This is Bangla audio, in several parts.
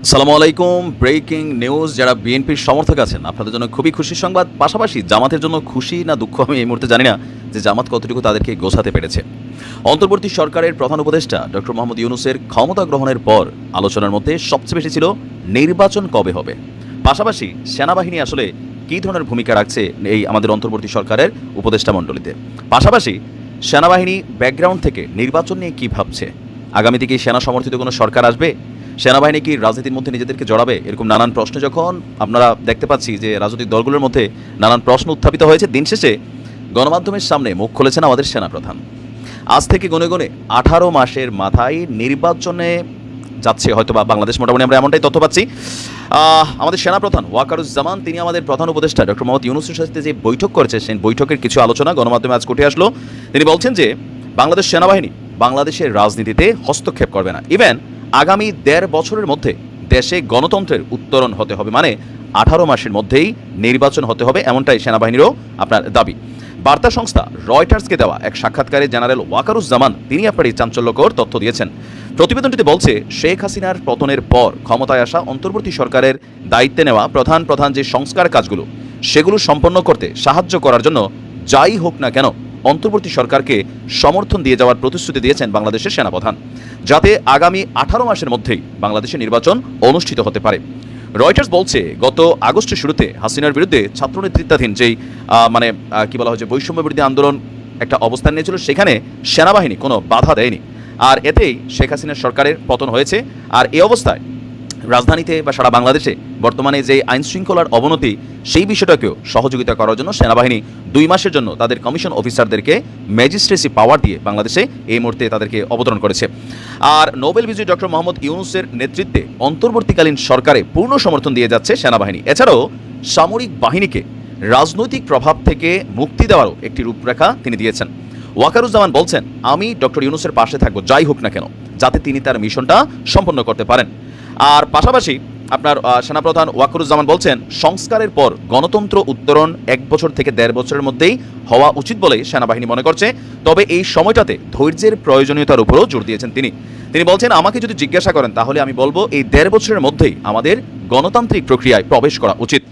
আসসালামু আলাইকুম। Breaking news. যারা বিএনপির সমর্থক আছেন আপনাদের জন্য খুবই খুশির সংবাদ, পাশাপাশি জামাতের জন্য খুশি না দুঃখ আমি এই মুহূর্তে জানি না যে জামাত কতটুকু তাদেরকে গোছাতে পেরেছে। অন্তর্বর্তী সরকারের প্রধান উপদেষ্টা ডক্টর মোহাম্মদ ইউনূসের ক্ষমতা গ্রহণের পর আলোচনার মধ্যে সবচেয়ে বেশি ছিল নির্বাচন কবে হবে, পাশাপাশি সেনাবাহিনী আসলে কী ধরনের ভূমিকা রাখছে এই আমাদের অন্তর্বর্তী সরকারের উপদেষ্টা মণ্ডলীতে, পাশাপাশি সেনাবাহিনী ব্যাকগ্রাউন্ড থেকে নির্বাচন নিয়ে কী ভাবছে, আগামীতে কি সেনা সমর্থিত কোনো সরকার আসবে, সেনাবাহিনী কি রাজনীতির মধ্যে নিজেদেরকে জড়াবে, এরকম নানান প্রশ্ন যখন আমরা দেখতে পাচ্ছি যে রাজনৈতিক দলগুলোর মধ্যে নানান প্রশ্ন উত্থাপিত হয়েছে, দিন শেষে গণমাধ্যমের সামনে মুখ খুলেছেন আমাদের সেনাপ্রধান। আজ থেকে গুনে গুনে 18 মাসের মাথায় নির্বাচনে যাচ্ছে হয়তো বা বাংলাদেশ, মোটামুটি আমরা এমনটাই তথ্য পাচ্ছি। আমাদের সেনাপ্রধান ওয়াকারুজ্জামান তিনি আমাদের প্রধান উপদেষ্টা ডক্টর মোহাম্মদ ইউনূসের সাথে যে বৈঠক করেছে সেই বৈঠকের কিছু আলোচনা গণমাধ্যমে আজ উঠে আসলো। তিনি বলছেন যে বাংলাদেশ সেনাবাহিনী বাংলাদেশের রাজনীতিতে হস্তক্ষেপ করবে না, ইভেন আগামী 1.5 বছরের মধ্যে দেশে গণতন্ত্রের উত্তরণ হতে হবে, মানে 18 মাসের মধ্যেই নির্বাচন হতে হবে, এমনটাই সেনাবাহিনীরও আপনার দাবি। বার্তা সংস্থা রয়টার্সকে দেওয়া এক সাক্ষাৎকারে জেনারেল ওয়াকারুজ্জামান তিনি আপনার এই চাঞ্চল্যকর তথ্য দিয়েছেন। প্রতিবেদনটিতে বলছে শেখ হাসিনার পতনের পর ক্ষমতায় আসা অন্তর্বর্তী সরকারের দায়িত্বে নেওয়া প্রধান প্রধান যে সংস্কার কাজগুলো সেগুলো সম্পন্ন করতে সাহায্য করার জন্য যাই হোক না কেন অন্তর্বর্তী সরকারকে সমর্থন দিয়ে যাওয়ার প্রতিশ্রুতি দিয়েছেন বাংলাদেশের সেনাপ্রধান, যাতে আগামী 18 মাসের মধ্যেই বাংলাদেশে নির্বাচন অনুষ্ঠিত হতে পারে। রয়টার্স বলছে গত আগস্টের শুরুতে হাসিনার বিরুদ্ধে ছাত্র নেতৃত্বাধীন যেই কি বলা হয় যে বৈষম্য বিরোধী আন্দোলন একটা অবস্থান নিয়েছিল, সেখানে সেনাবাহিনী কোনো বাধা দেয়নি, আর এতেই শেখ হাসিনার সরকারের পতন হয়েছে। আর এই অবস্থায় রাজধানীতে বা সারা বাংলাদেশে বর্তমানে যে আইন শৃঙ্খলার অবনতি সেই বিষয়টাকেও সহযোগিতা করার জন্য সেনাবাহিনী 2 মাসের জন্য তাদের কমিশন অফিসারদেরকে ম্যাজিস্ট্রেসি পাওয়ার দিয়ে বাংলাদেশে এই মুহূর্তে তাদেরকে অবতরণ করেছে। আর নোবেল বিজয়ী ডক্টর মোহাম্মদ ইউনূসের নেতৃত্বে অন্তর্বর্তীকালীন সরকারে পূর্ণ সমর্থন দিয়ে যাচ্ছে সেনাবাহিনী। এছাড়াও সামরিক বাহিনীকে রাজনৈতিক প্রভাব থেকে মুক্তি দেওয়ারও একটি রূপরেখা তিনি দিয়েছেন। ওয়াকারুজ্জামান বলছেন, আমি ডক্টর ইউনূসের পাশে থাকবো যাই হোক না কেন, যাতে তিনি তার মিশনটা সম্পন্ন করতে পারেন। আর পাশাপাশি আপনার সেনাপ্রধান ওয়াকারুজ্জামান বলছেন, সংস্কারের পর গণতন্ত্র উত্তরণ 1 বছর থেকে 1.5 বছরের মধ্যেই হওয়া উচিত বলে সেনাবাহিনী মনে করছে, তবে এই সময়টাতে ধৈর্যের প্রয়োজনীয়তার উপরও জোর দিয়েছেন তিনি বলছেন, আমাকে যদি জিজ্ঞাসা করেন তাহলে আমি বলবো এই 1.5 বছরের মধ্যেই আমাদের গণতান্ত্রিক প্রক্রিয়ায় প্রবেশ করা উচিত।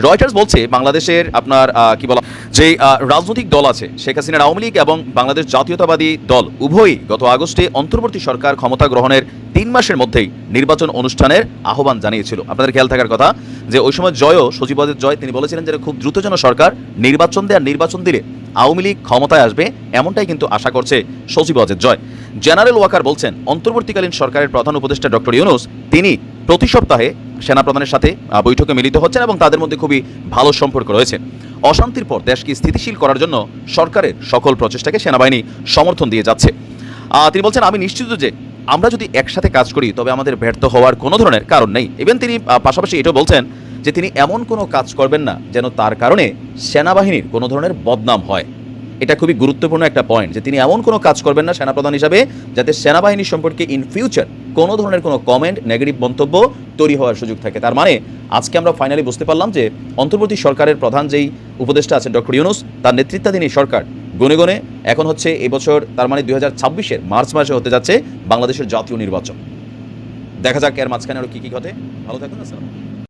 রয়টার্স বলছে বাংলাদেশের আপনার কি বলা যে রাজনৈতিক দল আছে, শেখ হাসিনার আওয়ামী লীগ এবং বাংলাদেশ জাতীয়তাবাদী দল উভয়ই গত আগস্টে অন্তর্বর্তী সরকার ক্ষমতা গ্রহণের 3 মাসের মধ্যেই নির্বাচন অনুষ্ঠানের আহ্বান জানিয়েছিল। আপনাদের খেয়াল থাকার কথা যে ওই সময় সচিবাদের জয় তিনি বলেছিলেন যে খুব দ্রুত যেন সরকার নির্বাচন দেয়, আর নির্বাচন দিলে আওয়ামী লীগ ক্ষমতায় আসবে, এমনটাই কিন্তু আশা করছে সচিবাদের জয়। জেনারেল ওয়াকার বলছেন, অন্তর্বর্তীকালীন সরকারের প্রধান উপদেষ্টা ডক্টর ইউনূস তিনি প্রতি সপ্তাহে সেনাপ্রধানের সাথে বৈঠকে মিলিত হচ্ছেন এবং তাদের মধ্যে খুবই ভালো সম্পর্ক রয়েছে। অশান্তির পর দেশকে স্থিতিশীল করার জন্য সরকারের সকল প্রচেষ্টাকে সেনাবাহিনী সমর্থন দিয়ে যাচ্ছে। তিনি বলছেন, আমি নিশ্চিত যে আমরা যদি একসাথে কাজ করি তবে আমাদের ব্যর্থ হওয়ার কোনো ধরনের কারণ নেই। ইভেন তিনি পাশাপাশি এটাও বলছেন যে তিনি এমন কোনো কাজ করবেন না যেন তার কারণে সেনাবাহিনীর কোনো ধরনের বদনাম হয়। এটা খুবই গুরুত্বপূর্ণ একটা পয়েন্ট যে তিনি এমন কোনো কাজ করবেন না সেনাপ্রধান হিসাবে যাতে সেনাবাহিনী সম্পর্কে ইন ফিউচার কোনো ধরনের কোনো কমেন্ট, নেগেটিভ মন্তব্য তৈরি হওয়ার সুযোগ থাকে। তার মানে আজকে আমরা ফাইনালি বুঝতে পারলাম যে অন্তর্বর্তী সরকারের প্রধান যেই উপদেষ্টা আছেন ডক্টর ইউনূস, তার নেতৃত্বাধীন এই সরকার গুনে গুনে এখন হচ্ছে এবছর, তার মানে 2026-এর মার্চ মাসে হতে যাচ্ছে বাংলাদেশের জাতীয় নির্বাচন। দেখা যাক এর মাঝখানে আরও কী কী ঘটে। ভালো থাকুন। আসসালাম।